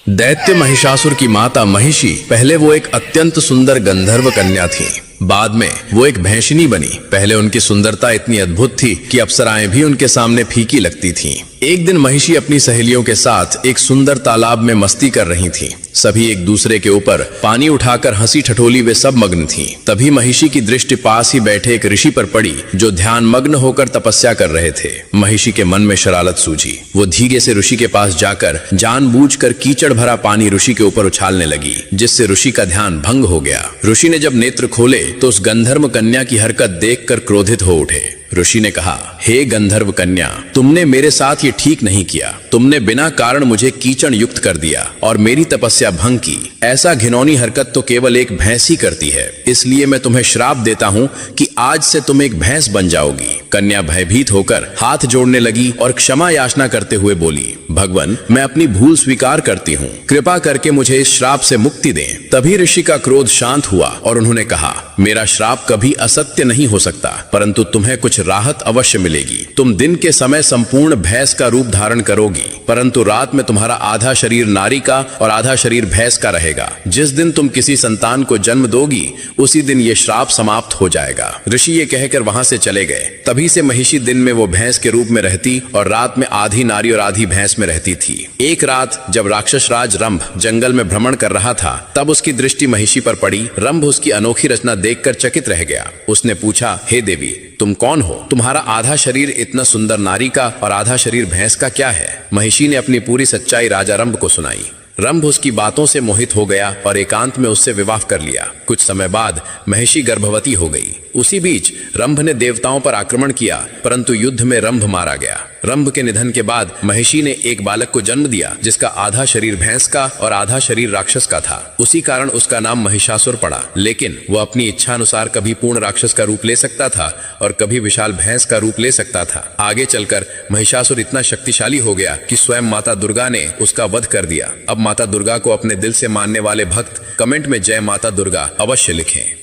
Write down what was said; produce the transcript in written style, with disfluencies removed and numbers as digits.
दैत्य महिषासुर की माता महिषी पहले वो एक अत्यंत सुंदर गंधर्व कन्या थी। बाद में वो एक भैंसिनी बनी। पहले उनकी सुंदरता इतनी अद्भुत थी कि अप्सराएं भी उनके सामने फीकी लगती थीं। एक दिन महिषी अपनी सहेलियों के साथ एक सुंदर तालाब में मस्ती कर रही थीं। सभी एक दूसरे के ऊपर पानी उठाकर हंसी ठठोली वे सब मग्न थीं। तभी महिषी की दृष्टि पास ही बैठे एक ऋषि पर पड़ी जो ध्यान मग्न होकर तपस्या कर रहे थे। महिषी के मन में शरारत सूझी। वो धीरे से ऋषि के पास जाकर जानबूझकर कीचड़ भरा पानी ऋषि के ऊपर उछालने लगी, जिससे ऋषि का ध्यान भंग हो गया। ऋषि ने जब नेत्र खोले तो उस गंधर्व कन्या की हरकत देखकर क्रोधित हो उठे। ऋषि ने कहा, हे गंधर्व कन्या, तुमने मेरे साथ ये ठीक नहीं किया। तुमने बिना कारण मुझे कीचड़ युक्त कर दिया और मेरी तपस्या भंग की। ऐसा घिनौनी हरकत तो केवल एक भैंस ही करती है। इसलिए मैं तुम्हें श्राप देता हूँ कि आज से तुम एक भैंस बन जाओगी। कन्या भयभीत होकर हाथ जोड़ने लगी और क्षमा याचना करते हुए बोली, भगवान, मैं अपनी भूल स्वीकार करती हूँ। कृपा करके मुझे इस श्राप से मुक्ति दें। तभी ऋषि का क्रोध शांत हुआ और उन्होंने कहा, मेरा श्राप कभी असत्य नहीं हो सकता, परंतु तुम्हें कुछ राहत अवश्य मिलेगी। तुम दिन के समय संपूर्ण भैंस का रूप धारण करोगी, परंतु रात में तुम्हारा आधा शरीर नारी का और आधा शरीर भैंस का रहेगा। जिस दिन तुम किसी संतान को जन्म दोगी उसी दिन ये श्राप समाप्त हो जाएगा। ऋषि ये कहकर वहां से चले गए। तभी से महिषी दिन में वो भैंस के रूप में रहती और रात में आधी नारी और आधी भैंस में रहती थी। एक रात जब राक्षस राज रंभ जंगल में भ्रमण कर रहा था, तब उसकी दृष्टि महिषी पर पड़ी। रंभ उसकी अनोखी रचना देखकर चकित रह गया। उसने पूछा, हे देवी, तुम कौन हो? तुम्हारा आधा शरीर इतना सुंदर नारी का और आधा शरीर भैंस का क्या है? महिषी ने अपनी पूरी सच्चाई राजा रंभ को सुनाई। रंभ उसकी बातों से मोहित हो गया और एकांत में उससे विवाह कर लिया। कुछ समय बाद महिषी गर्भवती हो गई। उसी बीच रंभ ने देवताओं पर आक्रमण किया, परंतु युद्ध में रंभ मारा गया। रंभ के निधन के बाद महिषी ने एक बालक को जन्म दिया, जिसका आधा शरीर भैंस का और आधा शरीर राक्षस का था। उसी कारण उसका नाम महिषासुर पड़ा। लेकिन वह अपनी इच्छा अनुसार कभी पूर्ण राक्षस का रूप ले सकता था और कभी विशाल भैंस का रूप ले सकता था। आगे चलकर महिषासुर इतना शक्तिशाली हो गया कि स्वयं माता दुर्गा ने उसका वध कर दिया। अब माता दुर्गा को अपने दिल से मानने वाले भक्त कमेंट में जय माता दुर्गा अवश्य लिखें।